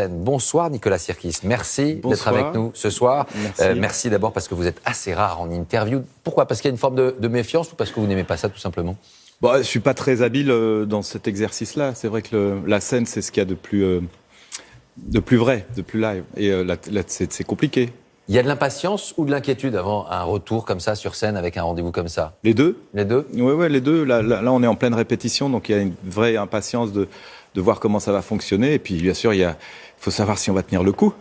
Bonsoir Nicolas Sirkis, merci d'être avec nous ce soir. Merci d'abord parce que vous êtes assez rare en interview. Pourquoi ? Parce qu'il y a une forme de méfiance ou parce que vous n'aimez pas ça tout simplement ? Je ne suis pas très habile dans cet exercice-là. C'est vrai que la scène, c'est ce qu'il y a de plus vrai, de plus live. Et là, c'est compliqué. Il y a de l'impatience ou de l'inquiétude avant un retour comme ça sur scène avec un rendez-vous comme ça ? Les deux. Les deux ? Oui, les deux. Là, on est en pleine répétition, donc il y a une vraie impatience de voir comment ça va fonctionner. Et puis, bien sûr, il faut savoir si on va tenir le coup.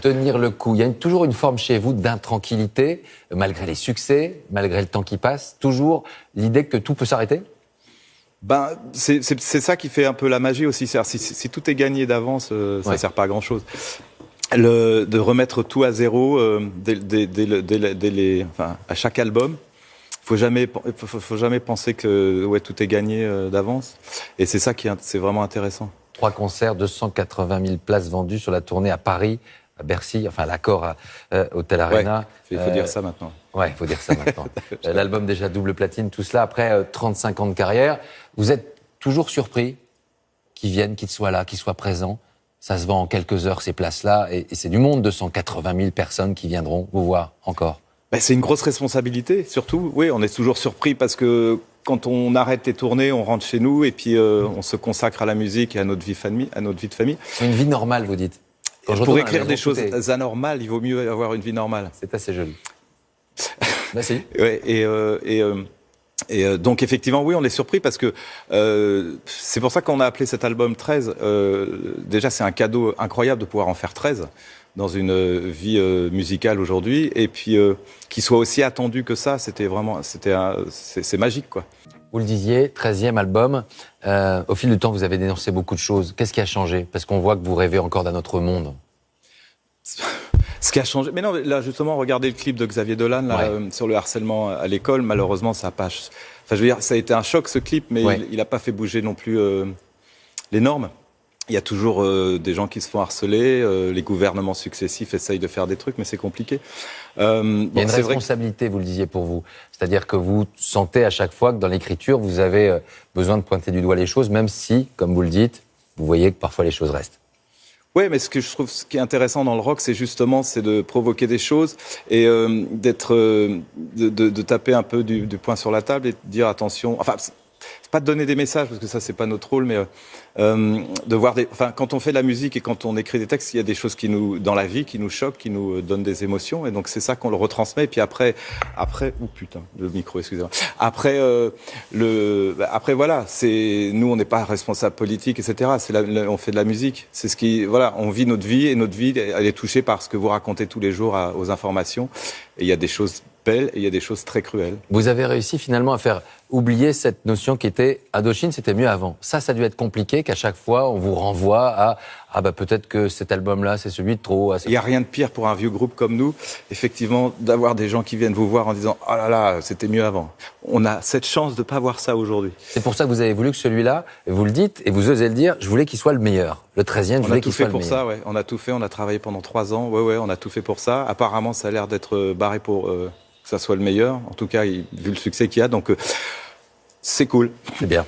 Tenir le coup. Il y a toujours une forme chez vous d'intranquillité, malgré les succès, malgré le temps qui passe. Toujours l'idée que tout peut s'arrêter ? C'est ça qui fait un peu la magie aussi. Si tout est gagné d'avance, ça ne sert pas à grand-chose. De remettre tout à zéro à chaque album. Faut jamais penser que tout est gagné d'avance. Et c'est ça c'est vraiment intéressant. 3 concerts, 280 000 places vendues sur la tournée à Paris, à Bercy, enfin l'Accor Hotel Arena. Il faut dire ça maintenant. Ouais, il faut dire ça maintenant. L'album déjà double platine, tout cela après 35 ans de carrière. Vous êtes toujours surpris qu'ils viennent, qu'ils soient là, qu'ils soient présents. Ça se vend en quelques heures ces places-là et c'est du monde, 280 000 personnes qui viendront vous voir encore. C'est une grosse responsabilité, surtout. Oui, on est toujours surpris parce que quand on arrête les tournées, on rentre chez nous et puis on se consacre à la musique et à notre vie de famille. Une vie normale, vous dites. Pour écrire des choses anormales, il vaut mieux avoir une vie normale. C'est assez joli. Merci. Et donc effectivement, oui, on est surpris parce que c'est pour ça qu'on a appelé cet album 13. Déjà, c'est un cadeau incroyable de pouvoir en faire 13 dans une vie musicale aujourd'hui, et puis qu'il soit aussi attendu que ça, c'est magique, quoi. Vous le disiez, 13e album. Au fil du temps, vous avez dénoncé beaucoup de choses. Qu'est-ce qui a changé ? Parce qu'on voit que vous rêvez encore d'un autre monde. Ce qui a changé... Mais non, là, justement, regardez le clip de Xavier Dolan sur le harcèlement à l'école. Malheureusement, ça n'a pas... Enfin, je veux dire, ça a été un choc, ce clip, mais il n'a pas fait bouger non plus les normes. Il y a toujours des gens qui se font harceler, les gouvernements successifs essayent de faire des trucs, mais c'est compliqué. Il y a une responsabilité, vous le disiez, pour vous. C'est-à-dire que vous sentez à chaque fois que dans l'écriture, vous avez besoin de pointer du doigt les choses, même si, comme vous le dites, vous voyez que parfois les choses restent. Oui, mais ce qui est intéressant dans le rock, c'est de provoquer des choses et de taper un peu du poing sur la table et de dire attention. Enfin, c'est pas de donner des messages parce que ça c'est pas notre rôle, mais de voir quand on fait de la musique et quand on écrit des textes, il y a des choses dans la vie qui nous choquent, qui nous donnent des émotions, et donc c'est ça qu'on le retransmet. Et puis après, le micro, excusez-moi. Après voilà, nous on n'est pas responsable politique, etc. On fait de la musique. C'est on vit notre vie et notre vie elle est touchée par ce que vous racontez tous les jours aux informations. Et il y a des choses belles et il y a des choses très cruelles. Vous avez réussi finalement à faire oublier cette notion qui était Indochine, c'était mieux avant. Ça a dû être compliqué qu'à chaque fois on vous renvoie à peut-être que cet album-là c'est celui de trop. Il n'y a rien de pire pour un vieux groupe comme nous, effectivement, d'avoir des gens qui viennent vous voir en disant oh là là, c'était mieux avant. On a cette chance de ne pas voir ça aujourd'hui. C'est pour ça que vous avez voulu que celui-là, vous le dites et vous osez le dire, je voulais qu'il soit le meilleur. Le 13e, je voulais qu'il soit le meilleur. On a tout fait pour ça, ouais. On a tout fait, on a travaillé pendant 3 ans, on a tout fait pour ça. Apparemment, ça a l'air d'être barré pour que ça soit le meilleur. En tout cas, vu le succès qu'il y a, donc c'est cool. C'est bien.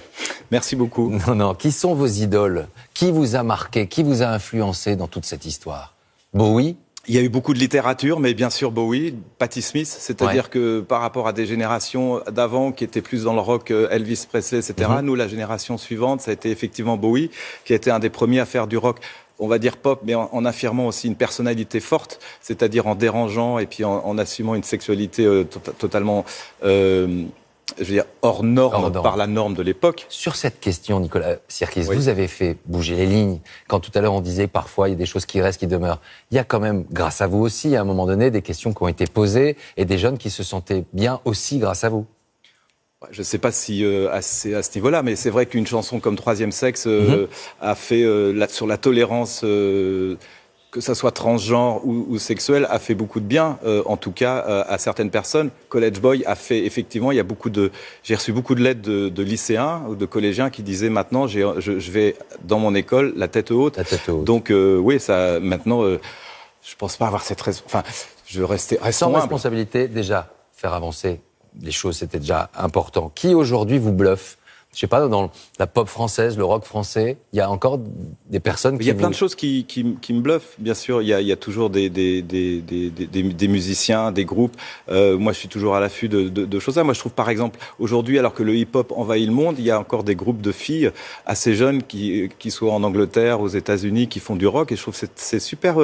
Merci beaucoup. Non. Qui sont vos idoles ? Qui vous a marqué ? Qui vous a influencé dans toute cette histoire ? Bowie ? Il y a eu beaucoup de littérature, mais bien sûr Bowie, Patti Smith, c'est-à-dire que par rapport à des générations d'avant qui étaient plus dans le rock, Elvis Presley, etc., nous, la génération suivante, ça a été effectivement Bowie, qui a été un des premiers à faire du rock, on va dire pop, mais en affirmant aussi une personnalité forte, c'est-à-dire en dérangeant et puis en assumant une sexualité totalement... hors norme par la norme de l'époque. Sur cette question, Nicolas Sirkis, vous avez fait bouger les lignes. Quand tout à l'heure on disait parfois il y a des choses qui restent, qui demeurent. Il y a quand même, grâce à vous aussi, à un moment donné, des questions qui ont été posées et des jeunes qui se sentaient bien aussi grâce à vous. Je ne sais pas si à ce niveau-là, mais c'est vrai qu'une chanson comme Troisième Sexe a fait sur la tolérance... que ça soit transgenre ou sexuel, a fait beaucoup de bien, en tout cas à certaines personnes. College Boy a fait, effectivement, j'ai reçu beaucoup de lettres de lycéens ou de collégiens qui disaient maintenant, je vais dans mon école la tête haute. La tête haute. Donc oui, ça, maintenant, je pense pas avoir cette je veux rester sans responsabilité, déjà, faire avancer les choses, c'était déjà important. Qui aujourd'hui vous bluffe je sais pas, dans la pop française, le rock français, il y a encore des personnes qui... Il y a plein de choses qui me bluffent, bien sûr. Il y a toujours des musiciens, des groupes. Moi, je suis toujours à l'affût de choses. Moi, je trouve, par exemple, aujourd'hui, alors que le hip-hop envahit le monde, il y a encore des groupes de filles assez jeunes qui soient en Angleterre, aux États-Unis, qui font du rock. Et je trouve que c'est super,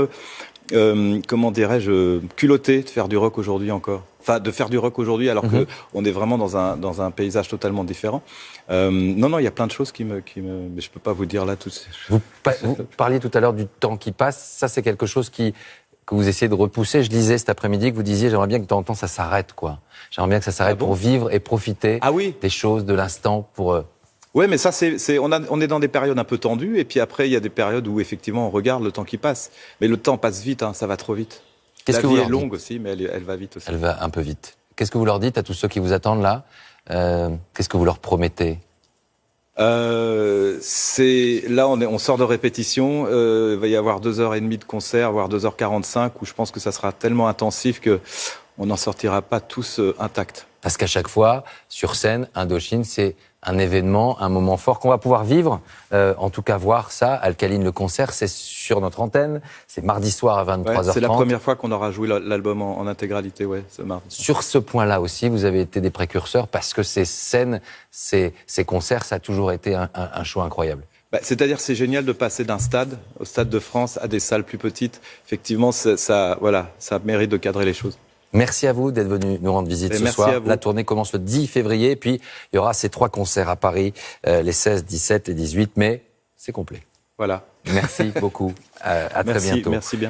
comment dirais-je, culotté de faire du rock aujourd'hui encore. Enfin, de faire du rock aujourd'hui alors que on est vraiment dans un paysage totalement différent. Non, il y a plein de choses mais je peux pas vous dire là tout. Vous parliez tout à l'heure du temps qui passe. Ça, c'est quelque chose que vous essayez de repousser. Je lisais cet après-midi que vous disiez, j'aimerais bien que de temps en temps ça s'arrête, quoi. J'aimerais bien que ça s'arrête pour vivre et profiter des choses, de l'instant pour... Ouais, mais ça, on est dans des périodes un peu tendues, et puis après, il y a des périodes où effectivement on regarde le temps qui passe. Mais le temps passe vite, hein, ça va trop vite. La vie est longue aussi, mais elle va vite aussi. Elle va un peu vite. Qu'est-ce que vous leur dites à tous ceux qui vous attendent là? Qu'est-ce que vous leur promettez? Là, on sort de répétition. Il va y avoir 2h30 de concert, voire 2h45, où je pense que ça sera tellement intensif que on n'en sortira pas tous intacts. Parce qu'à chaque fois, sur scène, Indochine, c'est un événement, un moment fort qu'on va pouvoir vivre. En tout cas, voir ça, Alcaline, le concert, c'est sur notre antenne. C'est mardi soir à 23h30. Ouais, c'est la première fois qu'on aura joué l'album en intégralité, ce mardi. Sur ce point-là aussi, vous avez été des précurseurs parce que ces scènes, ces concerts, ça a toujours été un show incroyable. C'est-à-dire c'est génial de passer d'un stade, au Stade de France, à des salles plus petites. Effectivement, ça mérite de cadrer les choses. Merci à vous d'être venu nous rendre visite ce soir. La tournée commence le 10 février, puis il y aura ces 3 concerts à Paris, les 16, 17 et 18 mai. C'est complet. Voilà. Merci beaucoup. À très bientôt. Merci bien.